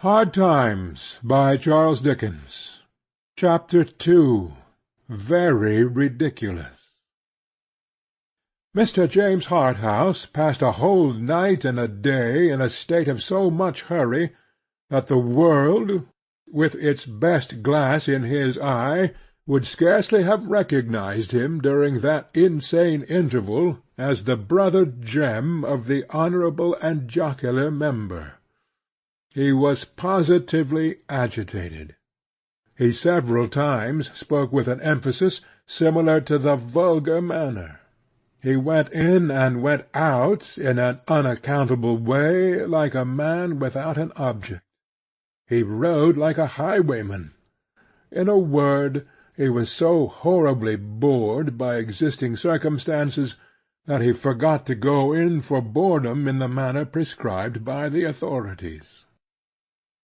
Hard Times, by Charles Dickens. Chapter 2. Very Ridiculous. Mr. James Harthouse passed a whole night and a day in a state of so much hurry, that the world, with its best glass in his eye, would scarcely have recognized him during that insane interval as the brother Jem of the honourable and jocular member. He was positively agitated. He several times spoke with an emphasis similar to the vulgar manner. He went in and went out in an unaccountable way like a man without an object. He rode like a highwayman. In a word, he was so horribly bored by existing circumstances that he forgot to go in for boredom in the manner prescribed by the authorities.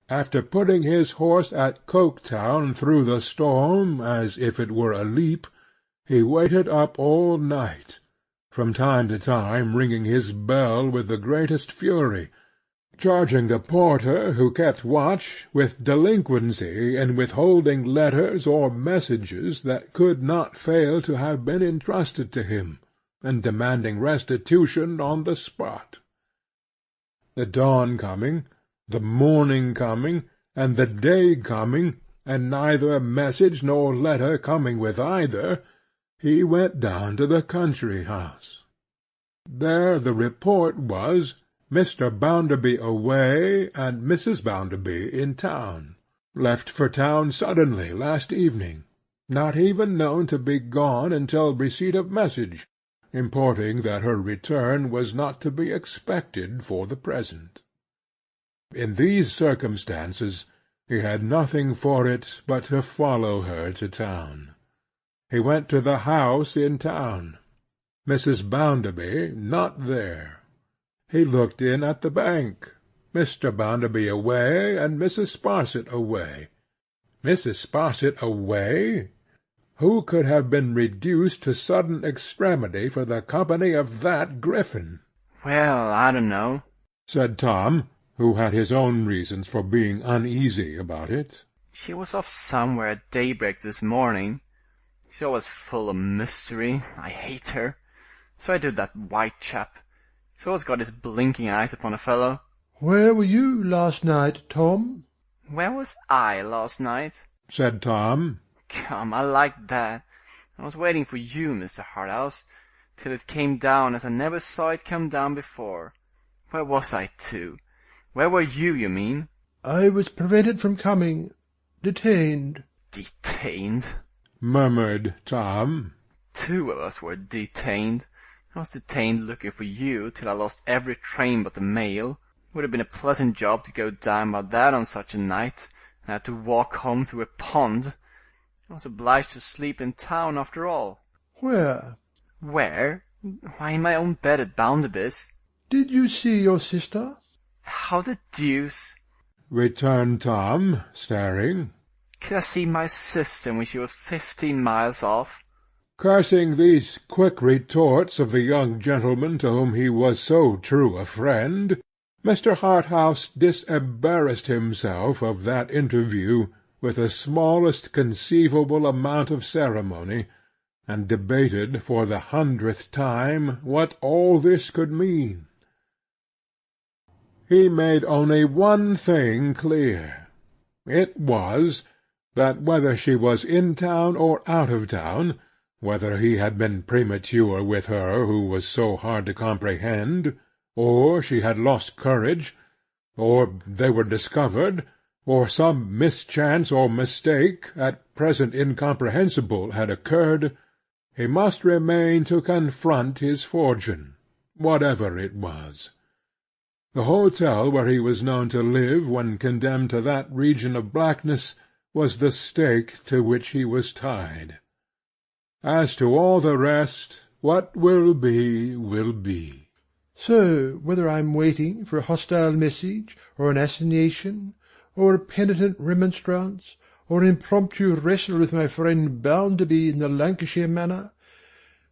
After putting his horse at Coketown through the storm, as if it were a leap, he waited up all night, from time to time ringing his bell with the greatest fury, charging the porter who kept watch with delinquency in withholding letters or messages that could not fail to have been entrusted to him, and demanding restitution on the spot. The dawn coming, the morning coming, and the day coming, and neither message nor letter coming with either, he went down to the country-house. There the report was, Mr. Bounderby away, and Mrs. Bounderby in town, left for town suddenly last evening, not even known to be gone until receipt of message, importing that her return was not to be expected for the present. In these circumstances he had nothing for it but to follow her to town. He went to the house in town. Mrs. Bounderby not there. He looked in at the bank. Mr. Bounderby away, and Mrs. Sparsit away. Mrs. Sparsit away? Who could have been reduced to sudden extremity for the company of that griffin? "Well, I don't know," said Tom, who had his own reasons for being uneasy about it. "She was off somewhere at daybreak this morning. She's always full of mystery. I hate her. So I do that white chap. He's always got his blinking eyes upon a fellow." "Where were you last night, Tom?" "Where was I last night?" said Tom. "Come, I like that. I was waiting for you, Mr. Harthouse, till it came down as I never saw it come down before. Where was I, too? Where were you, you mean?" "I was prevented from coming. Detained." "Detained?" murmured Tom. "Two of us were detained. I was detained looking for you till I lost every train but the mail. Would have been a pleasant job to go down by that on such a night, and have to walk home through a pond. I was obliged to sleep in town after all." "Where?" "Where? Why, in my own bed at Bounderby's." "Did you see your sister?" "How the deuce," returned Tom, staring, "could I see my sister when she was 15 miles off?" Cursing these quick retorts of the young gentleman to whom he was so true a friend, Mr. Harthouse disembarrassed himself of that interview with the smallest conceivable amount of ceremony, and debated for the 100th time what all this could mean. He made only one thing clear. It was, that whether she was in town or out of town, whether he had been premature with her who was so hard to comprehend, or she had lost courage, or they were discovered, or some mischance or mistake, at present incomprehensible, had occurred, he must remain to confront his fortune, whatever it was. The hotel where he was known to live when condemned to that region of blackness was the stake to which he was tied. As to all the rest, what will be, will be. "So, whether I am waiting for a hostile message, or an assignation, or a penitent remonstrance, or an impromptu wrestle with my friend Bounderby in the Lancashire manner,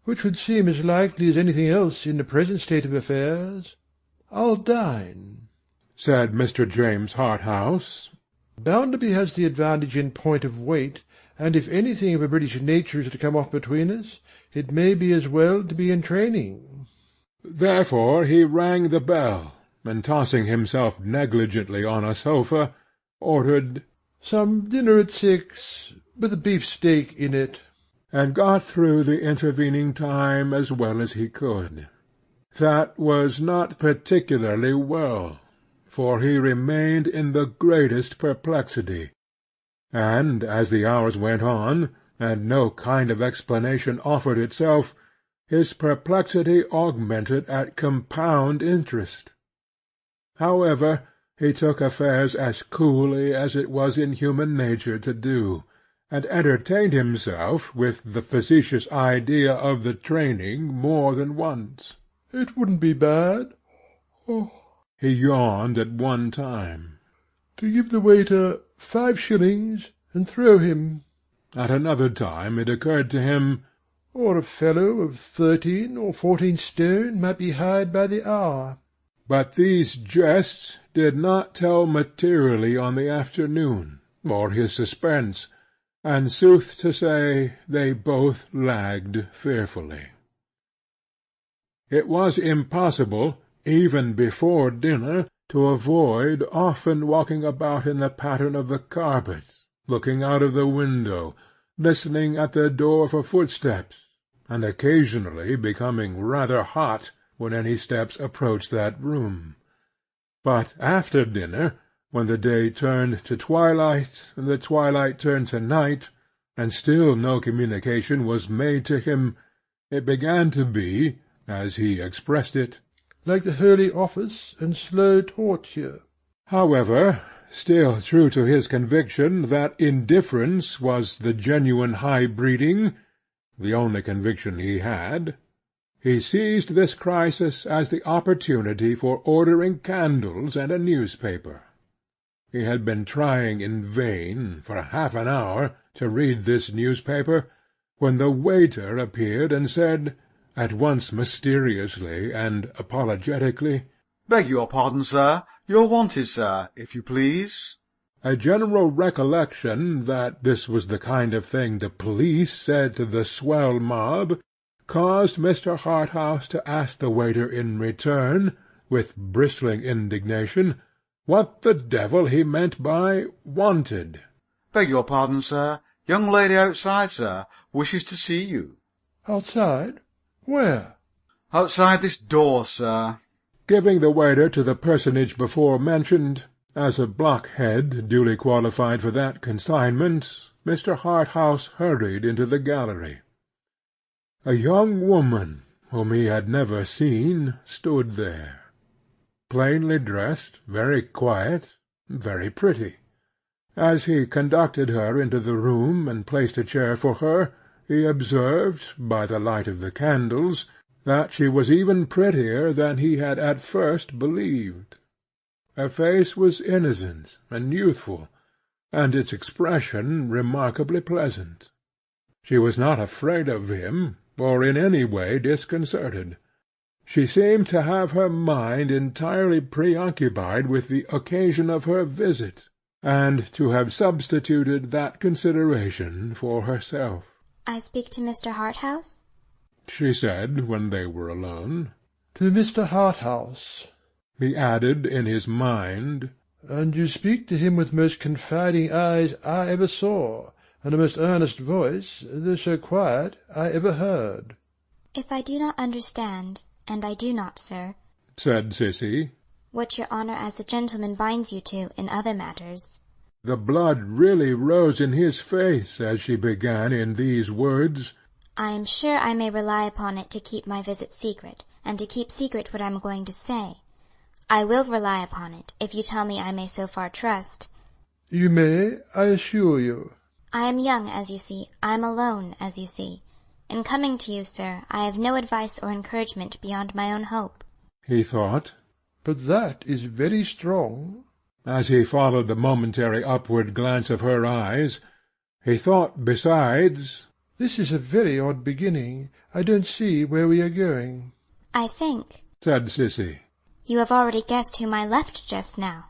which would seem as likely as anything else in the present state of affairs, I'll dine." said Mr. James Harthouse. Bounderby has the advantage in point of weight, and if anything of a British nature is to come off between us, it may be as well to be in training. Therefore he rang the bell, and tossing himself negligently on a sofa, ordered "Some dinner at 6, with a beefsteak in it," and got through the intervening time as well as he could. That was not particularly well, for he remained in the greatest perplexity, and as the hours went on, and no kind of explanation offered itself, his perplexity augmented at compound interest. However, he took affairs as coolly as it was in human nature to do, and entertained himself with the facetious idea of the training more than once. "It wouldn't be bad," he yawned at one time, "to give the waiter 5 shillings and throw him." At another time it occurred to him, "Or a fellow of 13 or 14 stone might be hired by the hour." But these jests did not tell materially on the afternoon, or his suspense, and sooth to say they both lagged fearfully. It was impossible, even before dinner, to avoid often walking about in the pattern of the carpet, looking out of the window, listening at the door for footsteps, and occasionally becoming rather hot when any steps approached that room. But after dinner, when the day turned to twilight, and the twilight turned to night, and still no communication was made to him, it began to be, as he expressed it, "like the Holy Office and slow torture." However, still true to his conviction that indifference was the genuine high-breeding, the only conviction he had, he seized this crisis as the opportunity for ordering candles and a newspaper. He had been trying in vain, for half an hour, to read this newspaper, when the waiter appeared and said, at once mysteriously and apologetically, "Beg your pardon, sir. You're wanted, sir, if you please." A general recollection that this was the kind of thing the police said to the swell mob caused Mr. Harthouse to ask the waiter in return, with bristling indignation, what the devil he meant by "wanted." "Beg your pardon, sir. Young lady outside, sir, wishes to see you." "Outside? Where?" "Outside this door, sir." Giving the waiter to the personage before mentioned, as a blockhead duly qualified for that consignment, Mr. Harthouse hurried into the gallery. A young woman, whom he had never seen, stood there, plainly dressed, very quiet, very pretty. As he conducted her into the room and placed a chair for her, he observed, by the light of the candles, that she was even prettier than he had at first believed. Her face was innocent and youthful, and its expression remarkably pleasant. She was not afraid of him, or in any way disconcerted. She seemed to have her mind entirely preoccupied with the occasion of her visit, and to have substituted that consideration for herself. "I speak to Mr. Harthouse?" she said, when they were alone. "To Mr. Harthouse," he added in his mind, "and you speak to him with most confiding eyes I ever saw, and a most earnest voice, though so quiet, I ever heard." "If I do not understand, and I do not, sir," said Sissy, "what your honour as a gentleman binds you to in other matters." The blood really rose in his face as she began in these words, "I am sure I may rely upon it to keep my visit secret, and to keep secret what I am going to say. I will rely upon it, if you tell me I may so far trust." "You may, I assure you." "I am young, as you see. I am alone, as you see. In coming to you, sir, I have no advice or encouragement beyond my own hope." he thought. "But that is very strong." As he followed the momentary upward glance of her eyes, he thought besides, "This is a very odd beginning. I don't see where we are going." "I think," said Sissy, You have already guessed whom I left just now.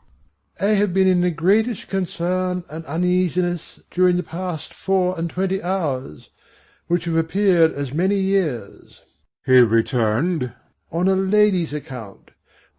I have been in the greatest concern and uneasiness during the past 24 hours, which have appeared as many years, he returned, on a lady's account.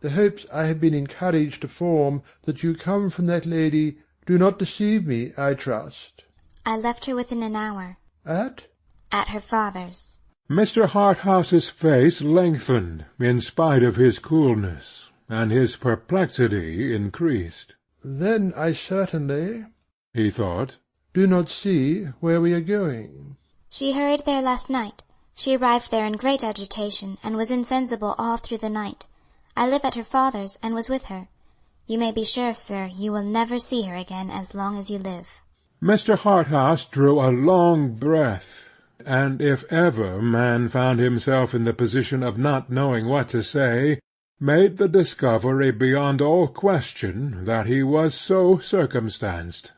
The hopes I have been encouraged to form that you come from that lady do not deceive me, I trust. I left her within an hour. At her father's. Mr. Harthouse's face lengthened in spite of his coolness, and his perplexity increased. Then I certainly, he thought, do not see where we are going. She hurried there last night. She arrived there in great agitation, and was insensible all through the night. I live at her father's, and was with her. You may be sure, sir, you will never see her again as long as you live. Mr. Harthouse drew a long breath, and if ever man found himself in the position of not knowing what to say, made the discovery beyond all question that he was so circumstanced.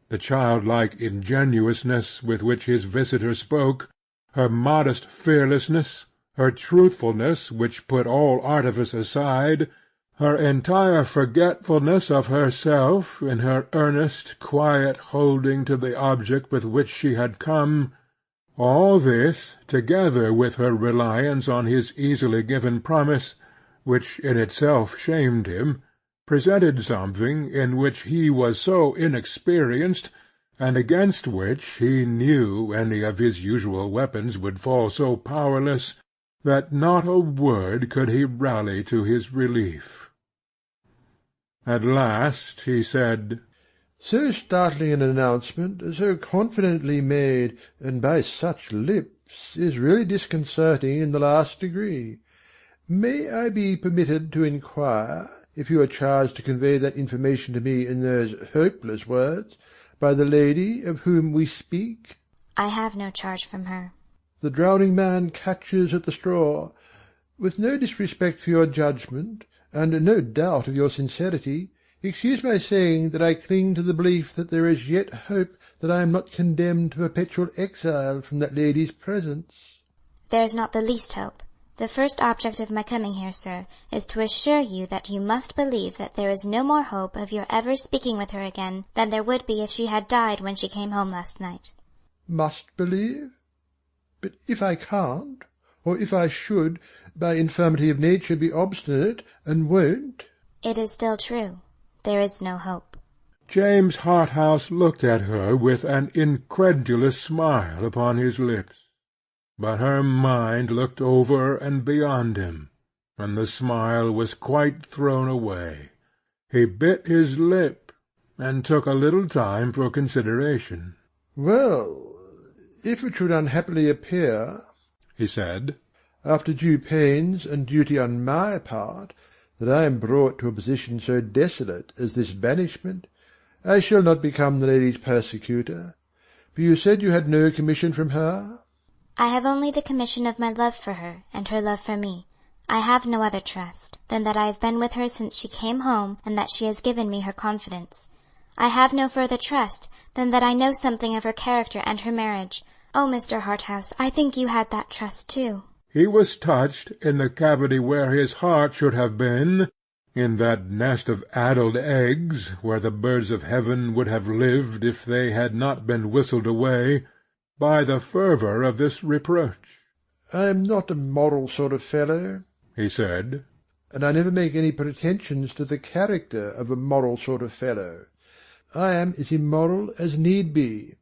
The childlike ingenuousness with which his visitor spoke, her modest fearlessness, her truthfulness which put all artifice aside, her entire forgetfulness of herself in her earnest, quiet holding to the object with which she had come, all this, together with her reliance on his easily given promise, which in itself shamed him, presented something in which he was so inexperienced, and against which he knew any of his usual weapons would fall so powerless, that not a word could he rally to his relief. At last he said, So startling an announcement, so confidently made, and by such lips, is really disconcerting in the last degree. May I be permitted to inquire, if you are charged to convey that information to me in those hopeless words, by the lady of whom we speak? I have no charge from her. The drowning man catches at the straw. With no disrespect for your judgment, and no doubt of your sincerity, excuse my saying that I cling to the belief that there is yet hope that I am not condemned to perpetual exile from that lady's presence. There is not the least hope. The first object of my coming here, sir, is to assure you that you must believe that there is no more hope of your ever speaking with her again than there would be if she had died when she came home last night. Must believe? But if I can't, or if I should, by infirmity of nature, be obstinate, and won't? It is still true. There is no hope. James Harthouse looked at her with an incredulous smile upon his lips. But her mind looked over and beyond him, and the smile was quite thrown away. He bit his lip, and took a little time for consideration. Well, if it should unhappily appear, he said, after due pains and duty on my part, that I am brought to a position so desolate as this banishment, I shall not become the lady's persecutor. For you said you had no commission from her? I have only the commission of my love for her, and her love for me. I have no other trust, than that I have been with her since she came home, and that she has given me her confidence. I have no further trust, than that I know something of her character and her marriage. Oh, Mr. Harthouse, I think you had that trust too. He was touched in the cavity where his heart should have been, in that nest of addled eggs, where the birds of heaven would have lived if they had not been whistled away, by the fervour of this reproach. I am not a moral sort of fellow, he said, and I never make any pretensions to the character of a moral sort of fellow. I am as immoral as need be.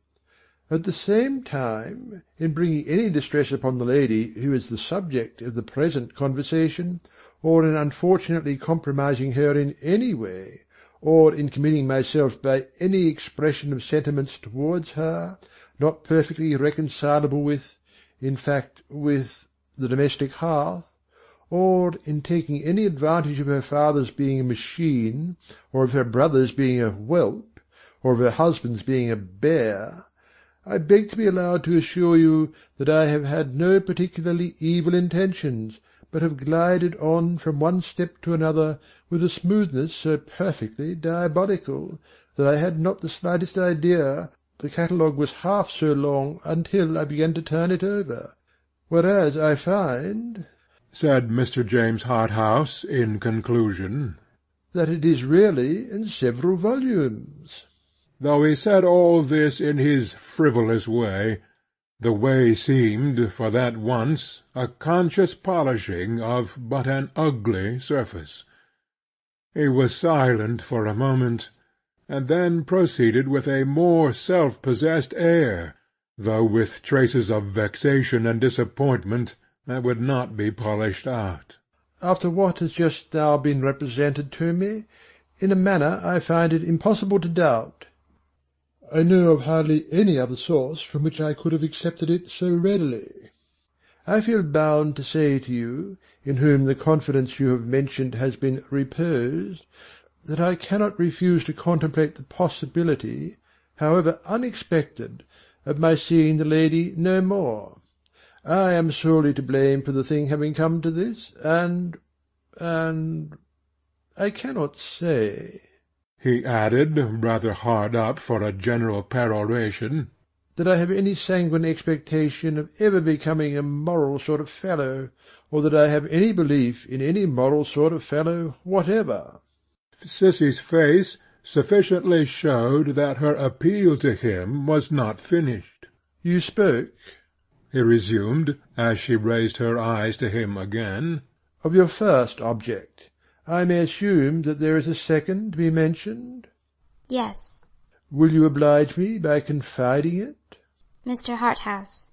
At the same time, in bringing any distress upon the lady who is the subject of the present conversation, or in unfortunately compromising her in any way, or in committing myself by any expression of sentiments towards her, not perfectly reconcilable with, in fact, with the domestic hearth, or in taking any advantage of her father's being a machine, or of her brother's being a whelp, or of her husband's being a bear, I beg to be allowed to assure you that I have had no particularly evil intentions, but have glided on from one step to another with a smoothness so perfectly diabolical, that I had not the slightest idea the catalogue was half so long until I began to turn it over. Whereas I find— said Mr. James Harthouse in conclusion, "that it is really in several volumes." Though he said all this in his frivolous way, the way seemed, for that once, a conscious polishing of but an ugly surface. He was silent for a moment, and then proceeded with a more self-possessed air, though with traces of vexation and disappointment that would not be polished out. "After what has just now been represented to me, in a manner I find it impossible to doubt. I know of hardly any other source from which I could have accepted it so readily. I feel bound to say to you, in whom the confidence you have mentioned has been reposed, that I cannot refuse to contemplate the possibility, however unexpected, of my seeing the lady no more. I am solely to blame for the thing having come to this, and I cannot say," he added, rather hard up for a general peroration, "that I have any sanguine expectation of ever becoming a moral sort of fellow, or that I have any belief in any moral sort of fellow whatever." Cissy's face sufficiently showed that her appeal to him was not finished. "You spoke," he resumed, as she raised her eyes to him again, "of your first object. I may assume that there is a second to be mentioned?" Yes. "Will you oblige me by confiding it?" Mr. Harthouse,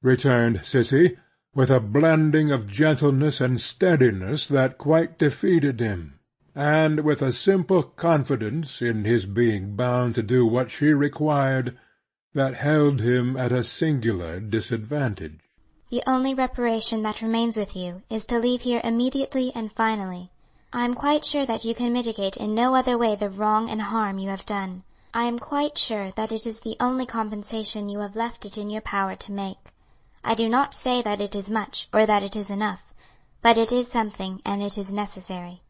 returned Cissy, with a blending of gentleness and steadiness that quite defeated him, and with a simple confidence in his being bound to do what she required that held him at a singular disadvantage. the only reparation that remains with you is to leave here immediately and finally. I am quite sure that you can mitigate in no other way the wrong and harm you have done. I am quite sure that it is the only compensation you have left it in your power to make. I do not say that it is much, or that it is enough, but it is something, and it is necessary.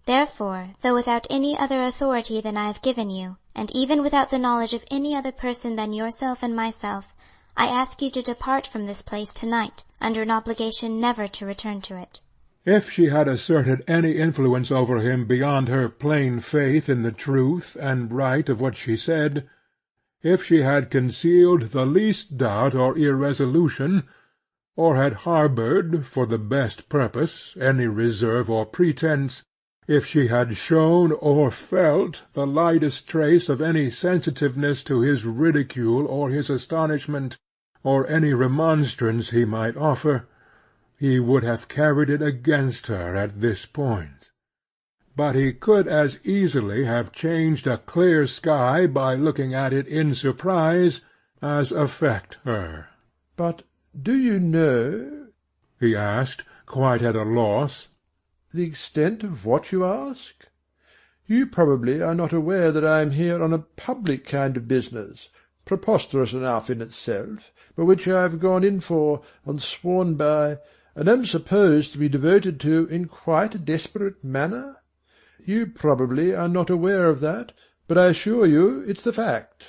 Therefore, though without any other authority than I have given you, and even without the knowledge of any other person than yourself and myself, I ask you to depart from this place tonight, under an obligation never to return to it." If she had asserted any influence over him beyond her plain faith in the truth and right of what she said, if she had concealed the least doubt or irresolution, or had harboured, for the best purpose, any reserve or pretence, if she had shown or felt the lightest trace of any sensitiveness to his ridicule or his astonishment, or any remonstrance he might offer, he would have carried it against her at this point. But he could as easily have changed a clear sky by looking at it in surprise as affect her. "But do you know," he asked, quite at a loss, "the extent of what you ask? You probably are not aware that I am here on a public kind of business, preposterous enough in itself, but which I have gone in for and sworn by, and am supposed to be devoted to in quite a desperate manner? You probably are not aware of that, but I assure you it's the fact."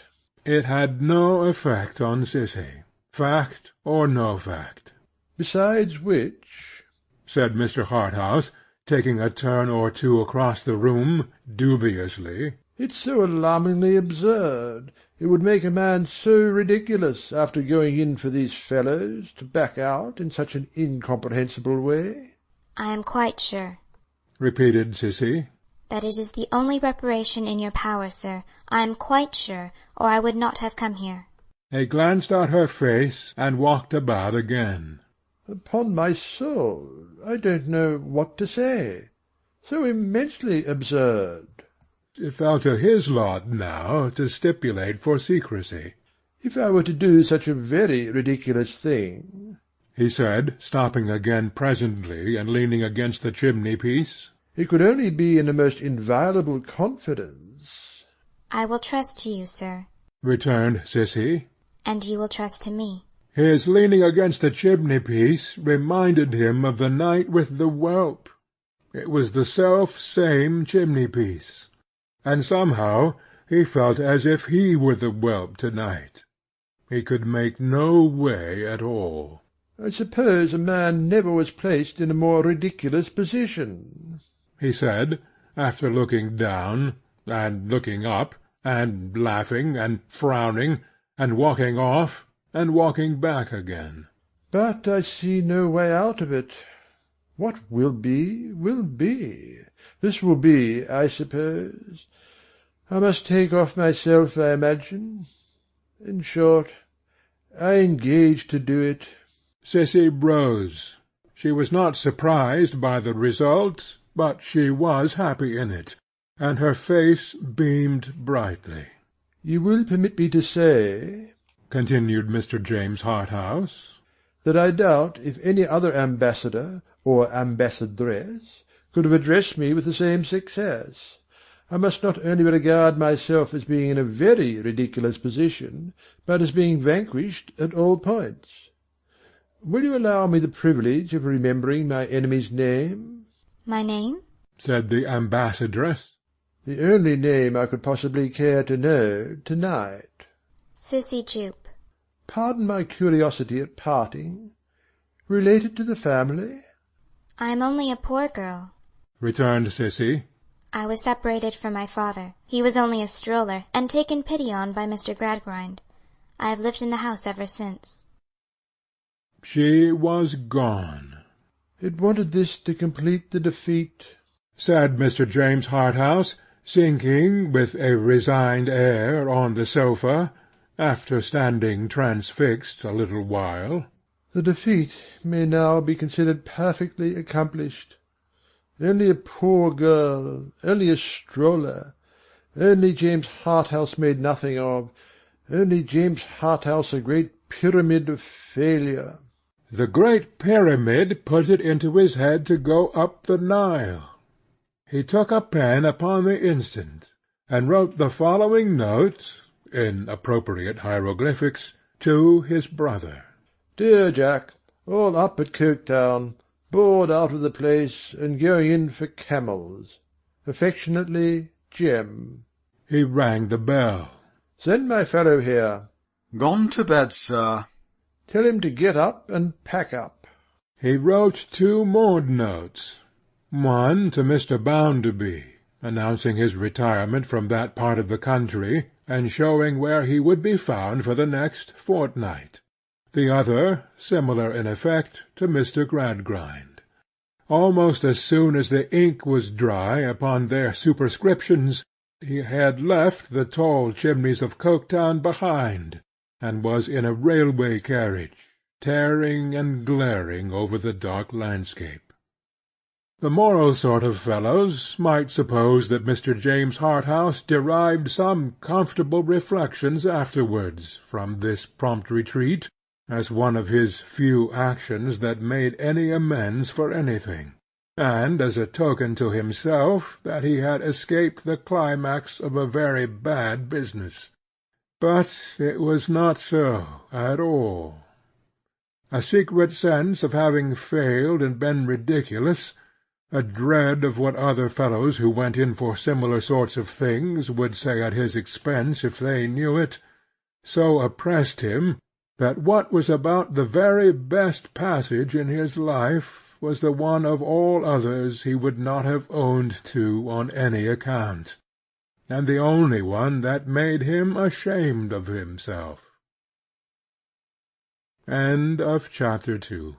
It had no effect on Cissy, fact or no fact. "Besides which," said Mr. Harthouse, taking a turn or two across the room, dubiously, "it's so alarmingly absurd. It would make a man so ridiculous, after going in for these fellows, to back out in such an incomprehensible way." "I am quite sure," repeated Cissy, "that it is the only reparation in your power, sir. I am quite sure, or I would not have come here." He glanced at her face, and walked about again. "Upon my soul, I don't know what to say. So immensely absurd." It fell to his lot now to stipulate for secrecy. "If I were to do such a very ridiculous thing," he said, stopping again presently, and leaning against the chimney-piece, "it could only be in the most inviolable confidence." "I will trust to you, sir." returned Cissy. "And you will trust to me." His leaning against the chimney-piece reminded him of the night with the whelp. It was the self-same chimney-piece, and somehow he felt as if he were the whelp to-night. He could make no way at all. I suppose a man never was placed in a more ridiculous position," he said, after looking down, and looking up, and laughing, and frowning, and walking off, and walking back again. "But I see no way out of it. What will be, will be. This will be, I suppose. I must take off myself, I imagine. In short, I engage to do it." Cissy rose. She was not surprised by the result, but she was happy in it, and her face beamed brightly. "You will permit me to say," continued Mr. James Harthouse, "that I doubt if any other ambassador or ambassadress could have addressed me with the same success. I must not only regard myself as being in a very ridiculous position, but as being vanquished at all points. Will you allow me the privilege of remembering my enemy's name?" "My name?" said the ambassadress. "The only name I could possibly care to know to-night." "Cissy Jupe." "Pardon my curiosity at parting. Related to the family?" "I am only a poor girl," returned Cissy. "I was separated from my father. He was only a stroller, and taken pity on by Mr. Gradgrind. I have lived in the house ever since." She was gone. "It wanted this to complete the defeat," said Mr. James Harthouse, sinking with a resigned air on the sofa, after standing transfixed a little while. "The defeat may now be considered perfectly accomplished. Only a poor girl, only a stroller, only James Harthouse made nothing of, only James Harthouse a great pyramid of failure." The great pyramid put it into his head to go up the Nile. He took a pen upon the instant, and wrote the following note, in appropriate hieroglyphics, to his brother. "Dear Jack, all up at Coketown, bored out of the place, and going in for camels. Affectionately, Jem." He rang the bell. "Send my fellow here." Gone to bed, sir. "Tell him to get up and pack up." He wrote 2 more notes, one to Mr. Bounderby, announcing his retirement from that part of the country, and showing where he would be found for the next fortnight; the other, similar in effect, to Mr. Gradgrind. Almost as soon as the ink was dry upon their superscriptions, he had left the tall chimneys of Coketown behind, and was in a railway carriage, tearing and glaring over the dark landscape. The moral sort of fellows might suppose that Mr. James Harthouse derived some comfortable reflections afterwards from this prompt retreat, as one of his few actions that made any amends for anything, and as a token to himself that he had escaped the climax of a very bad business. But it was not so at all. A secret sense of having failed and been ridiculous, a dread of what other fellows who went in for similar sorts of things would say at his expense if they knew it, so oppressed him, that what was about the very best passage in his life was the one of all others he would not have owned to on any account, and the only one that made him ashamed of himself. Chapter 2